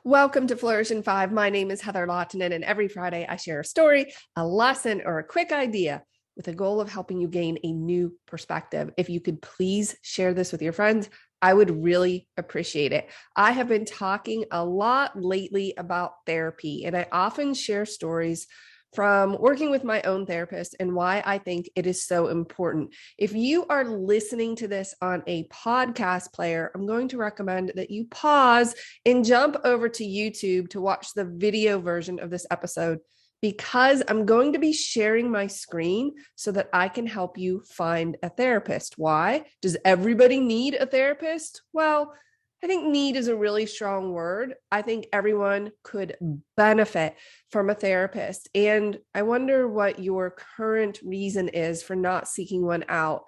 Welcome to Flourish in 5. My name is Heather Lottinen, and every Friday I share a story, a lesson, or a quick idea with the goal of helping you gain a new perspective. If you could please share this with your friends, I would really appreciate it. I have been talking a lot lately about therapy, and I often share stories from working with my own therapist and why I think it is so important. If you are listening to this on a podcast player, I'm going to recommend that you pause and jump over to YouTube to watch the video version of this episode, because I'm going to be sharing my screen so that I can help you find a therapist. Why? Does everybody need a therapist? Well, I think need is a really strong word. I think everyone could benefit from a therapist. And I wonder what your current reason is for not seeking one out.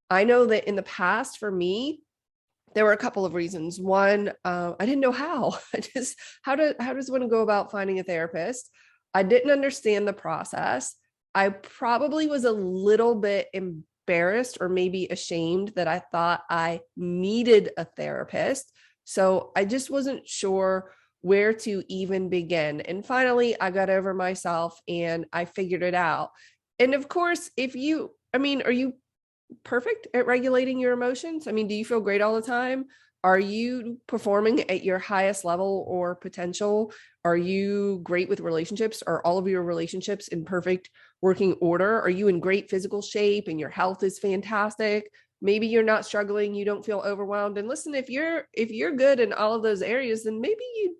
I know that in the past, for me, there were a couple of reasons. One, I didn't know how. How does one go about finding a therapist? I didn't understand the process. I probably was a little bit embarrassed or maybe ashamed that I thought I needed a therapist. So I just wasn't sure where to even begin. And finally, I got over myself and I figured it out. And of course, are you perfect at regulating your emotions? Do you feel great all the time? Are you performing at your highest level or potential? Are you great with relationships? Are all of your relationships in perfect working order? Are you in great physical shape and your health is fantastic? Maybe you're not struggling, you don't feel overwhelmed. And listen, if you're good in all of those areas, then maybe you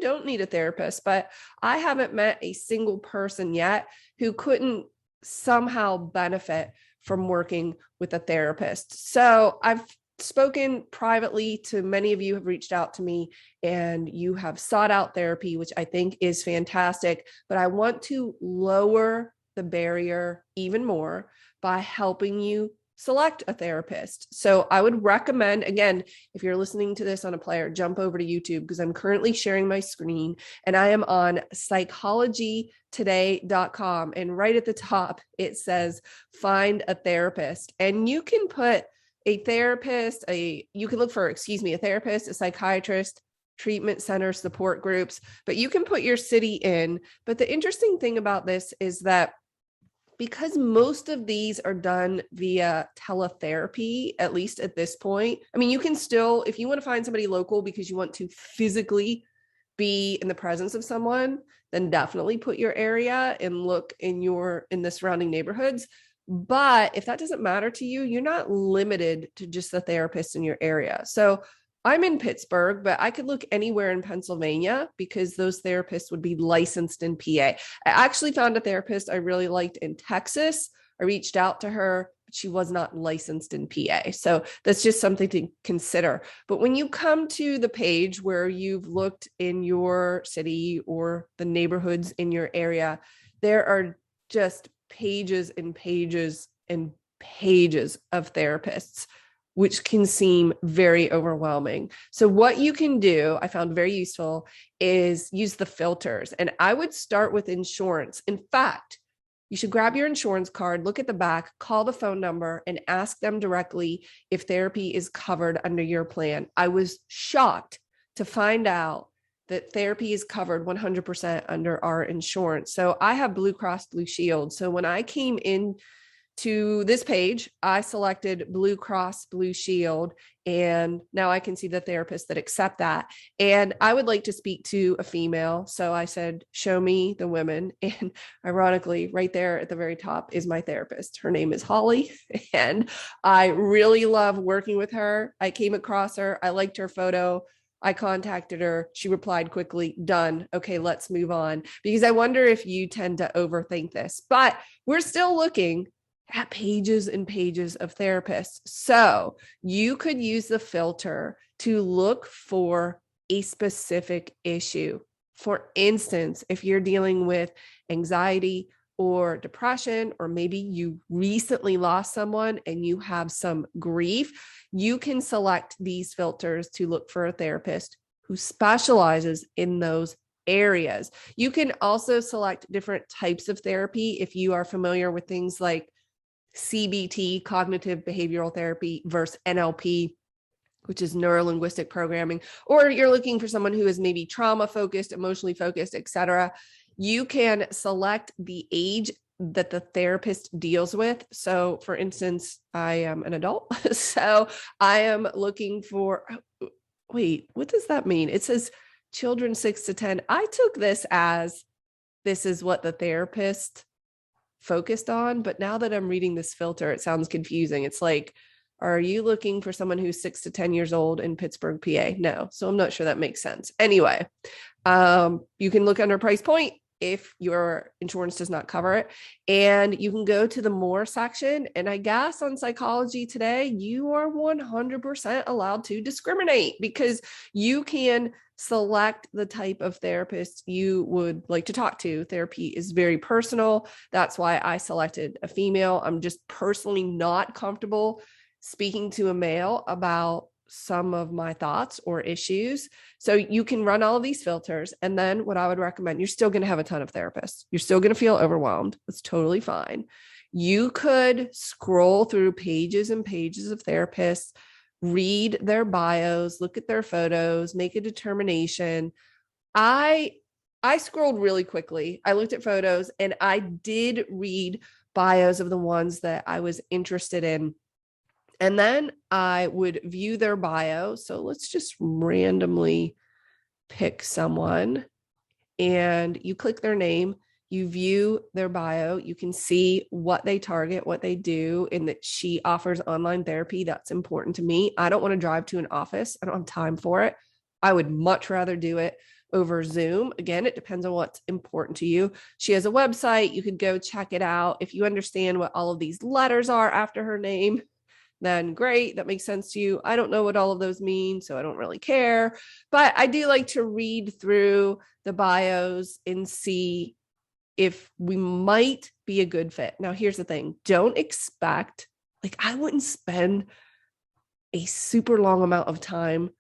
don't need a therapist. But I haven't met a single person yet who couldn't somehow benefit from working with a therapist. So I've spoken privately to many of you, have reached out to me, and you have sought out therapy, which I think is fantastic. But I want to lower the barrier even more by helping you select a therapist. So I would recommend, again, if you're listening to this on a player, jump over to YouTube, because I'm currently sharing my screen and I am on psychologytoday.com. And right at the top, it says, find a therapist. And you can put a therapist, a therapist, a psychiatrist, treatment center, support groups, but you can put your city in. But the interesting thing about this is that because most of these are done via teletherapy, at least at this point, you can still, if you want to find somebody local because you want to physically be in the presence of someone, then definitely put your area and look in the surrounding neighborhoods. But if that doesn't matter to you, you're not limited to just the therapist in your area. So I'm in Pittsburgh, but I could look anywhere in Pennsylvania because those therapists would be licensed in PA. I actually found a therapist I really liked in Texas. I reached out to her, but she was not licensed in PA. So that's just something to consider. But when you come to the page where you've looked in your city or the neighborhoods in your area, there are just pages and pages and pages of therapists, which can seem very overwhelming. So what you can do, I found very useful, is use the filters. And I would start with insurance. In fact, you should grab your insurance card, look at the back, call the phone number, and ask them directly if therapy is covered under your plan. I was shocked to find out that therapy is covered 100% under our insurance. So I have Blue Cross Blue Shield. So when I came in to this page, I selected Blue Cross Blue Shield, and now I can see the therapists that accept that. And I would like to speak to a female. So I said, show me the women. And ironically, right there at the very top is my therapist. Her name is Holly, and I really love working with her. I came across her. I liked her photo. I contacted her. She replied quickly, done. Okay, let's move on. Because I wonder if you tend to overthink this, but we're still looking at pages and pages of therapists. So you could use the filter to look for a specific issue. For instance, if you're dealing with anxiety or depression, or maybe you recently lost someone and you have some grief, you can select these filters to look for a therapist who specializes in those areas. You can also select different types of therapy if you are familiar with things like CBT, cognitive behavioral therapy, versus NLP, which is neuro-linguistic programming, or you're looking for someone who is maybe trauma focused, emotionally focused, etc., you can select the age that the therapist deals with. So for instance, I am an adult. So I am looking for, wait, what does that mean? It says children 6 to 10. I took this as this is what the therapist focused on. But now that I'm reading this filter, it sounds confusing. It's like, are you looking for someone who's 6 to 10 years old in Pittsburgh, PA? No. So I'm not sure that makes sense. Anyway, you can look under price point if your insurance does not cover it. And you can go to the more section. And I guess on Psychology Today, you are 100% allowed to discriminate because you can select the type of therapist you would like to talk to. Therapy is very personal. That's why I selected a female. I'm just personally not comfortable speaking to a male about some of my thoughts or issues. So you can run all of these filters. And then what I would recommend, you're still going to have a ton of therapists. You're still going to feel overwhelmed. It's totally fine. You could scroll through pages and pages of therapists, read their bios, look at their photos, make a determination. I scrolled really quickly. I looked at photos and I did read bios of the ones that I was interested in. And then I would view their bio. So let's just randomly pick someone and you click their name, you view their bio, you can see what they target, what they do, and that she offers online therapy. That's important to me. I don't want to drive to an office. I don't have time for it. I would much rather do it over Zoom. Again, it depends on what's important to you. She has a website. You could go check it out. If you understand what all of these letters are after her name, then great, that makes sense to you. I don't know what all of those mean, so I don't really care. But I do like to read through the bios and see if we might be a good fit. Now, here's the thing. Don't expect, like, I wouldn't spend a super long amount of time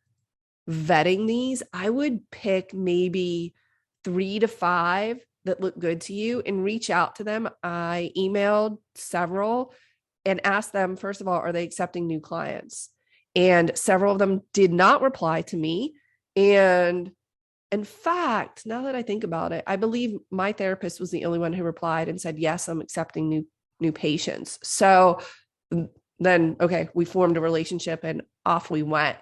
vetting these. I would pick maybe 3 to 5 that look good to you and reach out to them. I emailed several and ask them, first of all, are they accepting new clients? And several of them did not reply to me. And in fact, now that I think about it, I believe my therapist was the only one who replied and said, yes, I'm accepting new patients. So then, okay, we formed a relationship and off we went.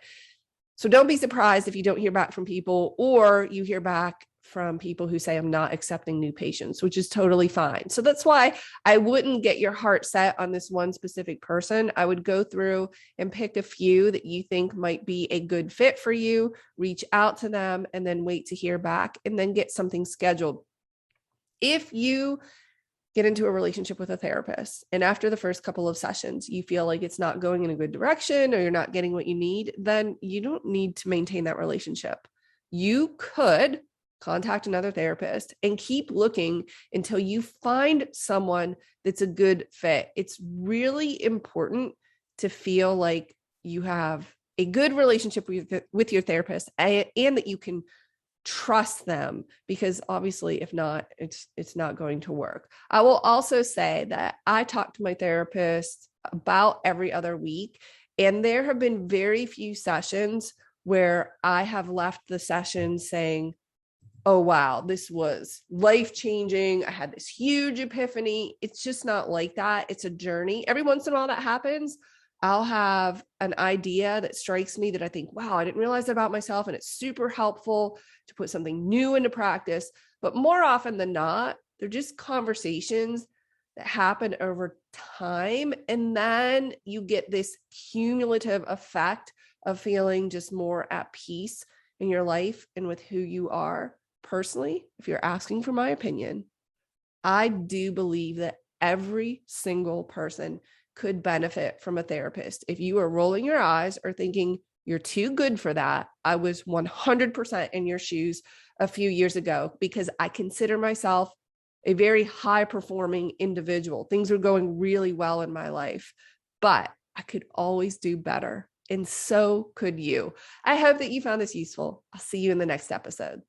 So don't be surprised if you don't hear back from people, or you hear back from people who say, I'm not accepting new patients, which is totally fine. So that's why I wouldn't get your heart set on this one specific person. I would go through and pick a few that you think might be a good fit for you, reach out to them, and then wait to hear back and then get something scheduled. If you get into a relationship with a therapist and after the first couple of sessions, you feel like it's not going in a good direction or you're not getting what you need, then you don't need to maintain that relationship. You could contact another therapist and keep looking until you find someone that's a good fit. It's really important to feel like you have a good relationship with your therapist and that you can trust them, because obviously if not, it's not going to work. I will also say that I talk to my therapist about every other week, and there have been very few sessions where I have left the session saying, oh, wow, this was life-changing. I had this huge epiphany. It's just not like that. It's a journey. Every once in a while that happens. I'll have an idea that strikes me that I think, wow, I didn't realize that about myself. And it's super helpful to put something new into practice. But more often than not, they're just conversations that happen over time. And then you get this cumulative effect of feeling just more at peace in your life and with who you are. Personally, if you're asking for my opinion, I do believe that every single person could benefit from a therapist. If you are rolling your eyes or thinking you're too good for that, I was 100% in your shoes a few years ago, because I consider myself a very high performing individual. Things are going really well in my life, but I could always do better. And so could you. I hope that you found this useful. I'll see you in the next episode.